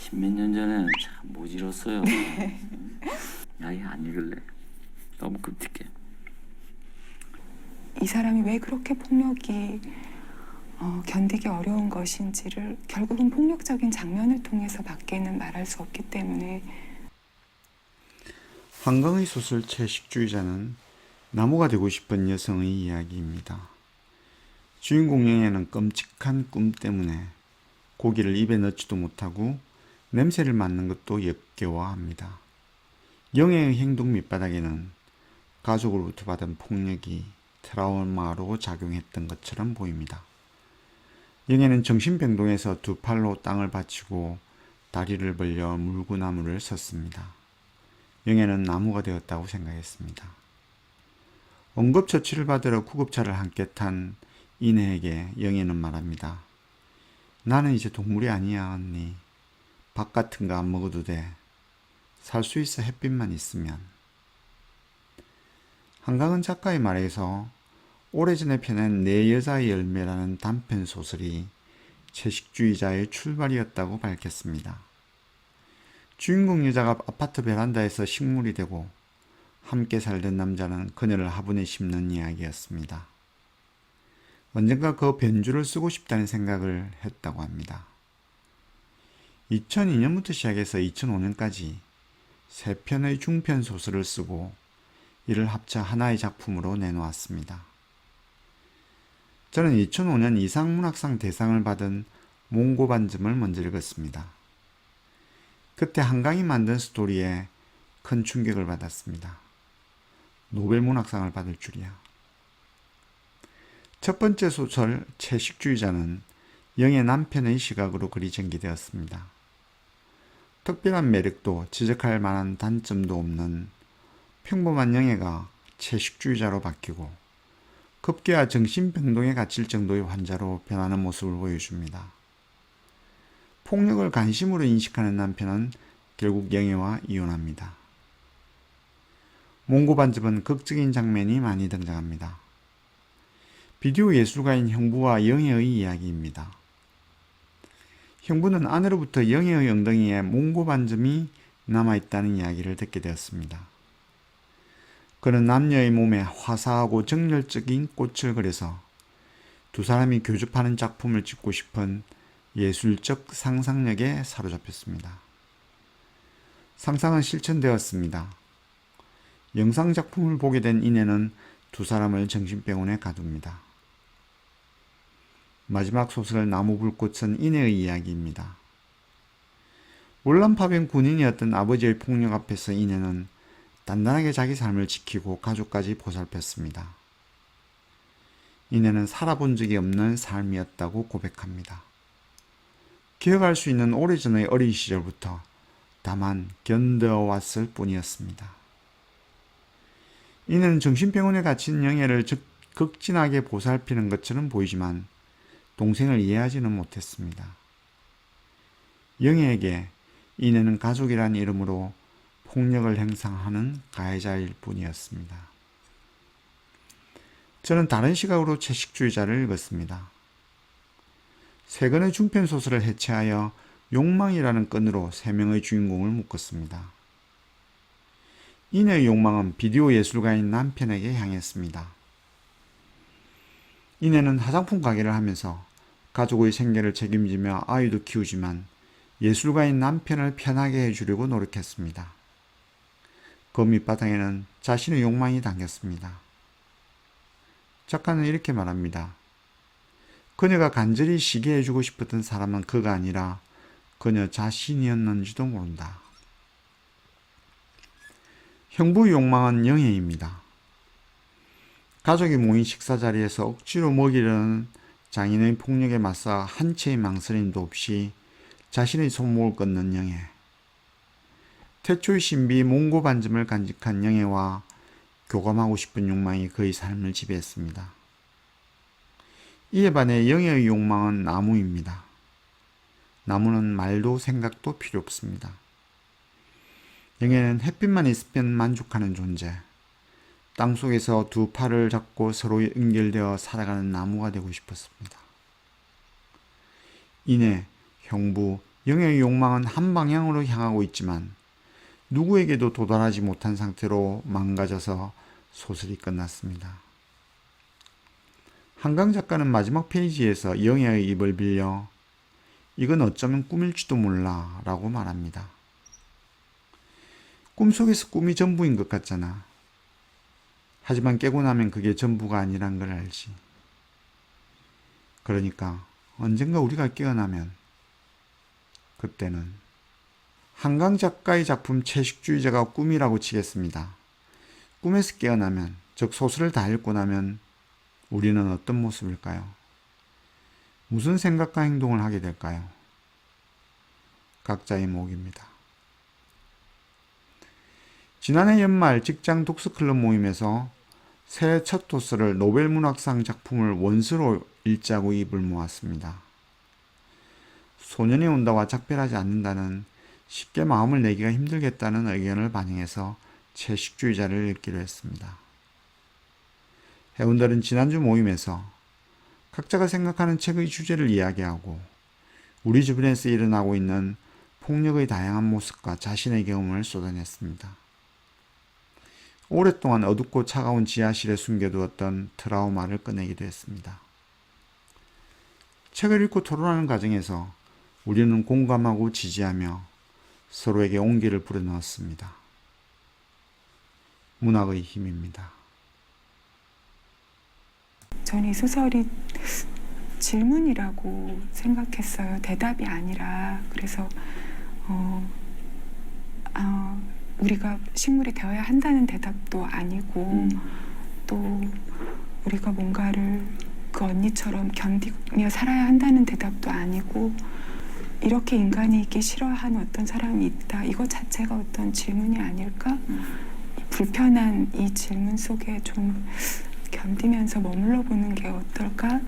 십몇 년 전에는 참 모질었어요. 아예 안 읽을래. 너무 끔찍해. 이 사람이 왜 그렇게 폭력이 견디기 어려운 것인지를 결국은 폭력적인 장면을 통해서 밖에는 말할 수 없기 때문에. 한강의 소설 채식주의자는 나무가 되고 싶은 여성의 이야기입니다. 주인공 영애는 끔찍한 꿈 때문에 고기를 입에 넣지도 못하고 냄새를 맡는 것도 역겨워합니다. 영애의 행동 밑바닥에는 가족으로부터 받은 폭력이 트라우마로 작용했던 것처럼 보입니다. 영애는 정신병동에서 두 팔로 땅을 받치고 다리를 벌려 물구나무를 섰습니다. 영애는 나무가 되었다고 생각했습니다. 응급처치를 받으러 구급차를 함께 탄 이내에게 영애는 말합니다. 나는 이제 동물이 아니야, 언니. 밥 같은 거 안 먹어도 돼. 살 수 있어, 햇빛만 있으면. 한강은 작가의 말에서 오래전에 펴낸 내 여자의 열매라는 단편 소설이 채식주의자의 출발이었다고 밝혔습니다. 주인공 여자가 아파트 베란다에서 식물이 되고 함께 살던 남자는 그녀를 화분에 심는 이야기였습니다. 언젠가 그 변주를 쓰고 싶다는 생각을 했다고 합니다. 2002년부터 시작해서 2005년까지 3편의 중편 소설을 쓰고 이를 합쳐 하나의 작품으로 내놓았습니다. 저는 2005년 이상문학상 대상을 받은 몽고반점을 먼저 읽었습니다. 그때 한강이 만든 스토리에 큰 충격을 받았습니다. 노벨문학상을 받을 줄이야. 첫 번째 소설 채식주의자는 영애 남편의 시각으로 글이 전개되었습니다. 특별한 매력도 지적할 만한 단점도 없는 평범한 영애가 채식주의자로 바뀌고 급기야 정신병동에 갇힐 정도의 환자로 변하는 모습을 보여줍니다. 폭력을 관심으로 인식하는 남편은 결국 영애와 이혼합니다. 몽고반점은 극적인 장면이 많이 등장합니다. 비디오 예술가인 형부와 영애의 이야기입니다. 형부는 아내로부터 영애의 엉덩이에 몽고반점이 남아있다는 이야기를 듣게 되었습니다. 그는 남녀의 몸에 화사하고 정열적인 꽃을 그려서 두 사람이 교접하는 작품을 찍고 싶은 예술적 상상력에 사로잡혔습니다. 상상은 실천되었습니다. 영상작품을 보게 된 이내는 두 사람을 정신병원에 가둡니다. 마지막 소설 나무불꽃은 이내의 이야기입니다. 월남파병 군인이었던 아버지의 폭력 앞에서 이내는 단단하게 자기 삶을 지키고 가족까지 보살폈습니다. 이내는 살아본 적이 없는 삶이었다고 고백합니다. 기억할 수 있는 오래전의 어린 시절부터 다만 견뎌왔을 뿐이었습니다. 이는 정신병원에 갇힌 영애를 극진하게 보살피는 것처럼 보이지만 동생을 이해하지는 못했습니다. 영애에게 이내는 가족이란 이름으로 폭력을 행사하는 가해자일 뿐이었습니다. 저는 다른 시각으로 채식주의자를 읽었습니다. 세 권의 중편 소설을 해체하여 욕망이라는 끈으로 3명의 주인공을 묶었습니다. 이내의 욕망은 비디오 예술가인 남편에게 향했습니다. 이내는 화장품 가게를 하면서 가족의 생계를 책임지며 아이도 키우지만 예술가인 남편을 편하게 해주려고 노력했습니다. 그 밑바탕에는 자신의 욕망이 담겼습니다. 작가는 이렇게 말합니다. 그녀가 간절히 쉬게 해주고 싶었던 사람은 그가 아니라 그녀 자신이었는지도 모른다. 형부의 욕망은 영애입니다. 가족이 모인 식사 자리에서 억지로 먹이려는 장인의 폭력에 맞서 한 채의 망설임도 없이 자신의 손목을 끊는 영애. 태초의 신비 몽고반점을 간직한 영애와 교감하고 싶은 욕망이 그의 삶을 지배했습니다. 이에 반해 영애의 욕망은 나무입니다. 나무는 말도 생각도 필요 없습니다. 영애는 햇빛만 있으면 만족하는 존재, 땅속에서 두 팔을 잡고 서로 연결되어 살아가는 나무가 되고 싶었습니다. 이내, 형부, 영예의 욕망은 한 방향으로 향하고 있지만 누구에게도 도달하지 못한 상태로 망가져서 소설이 끝났습니다. 한강 작가는 마지막 페이지에서 영예의 입을 빌려 이건 어쩌면 꿈일지도 몰라 라고 말합니다. 꿈속에서 꿈이 전부인 것 같잖아. 하지만 깨고 나면 그게 전부가 아니란 걸 알지. 그러니까 언젠가 우리가 깨어나면 그때는 한강 작가의 작품 채식주의자가 꿈이라고 치겠습니다. 꿈에서 깨어나면, 즉 소설을 다 읽고 나면 우리는 어떤 모습일까요? 무슨 생각과 행동을 하게 될까요? 각자의 몫입니다. 지난해 연말 직장 독서클럽 모임에서 새해 첫 도서를 노벨문학상 작품을 원수로 읽자고 입을 모았습니다. 소년이 온다와 작별하지 않는다는 쉽게 마음을 내기가 힘들겠다는 의견을 반영해서 채식주의자를 읽기로 했습니다. 회원들은 지난주 모임에서 각자가 생각하는 책의 주제를 이야기하고 우리 주변에서 일어나고 있는 폭력의 다양한 모습과 자신의 경험을 쏟아냈습니다. 오랫동안 어둡고 차가운 지하실에 숨겨두었던 트라우마를 꺼내기도 했습니다. 책을 읽고 토론하는 과정에서 우리는 공감하고 지지하며 서로에게 온기를 불어넣었습니다. 문학의 힘입니다. 저는 이 소설이 질문이라고 생각했어요. 대답이 아니라. 그래서 우리가 식물이 되어야 한다는 대답도 아니고 또 우리가 뭔가를 그 언니처럼 견디며 살아야 한다는 대답도 아니고 이렇게 인간이 있기 싫어하는 어떤 사람이 있다. 이것 자체가 어떤 질문이 아닐까? 불편한 이 질문 속에 좀 견디면서 머물러 보는 게 어떨까?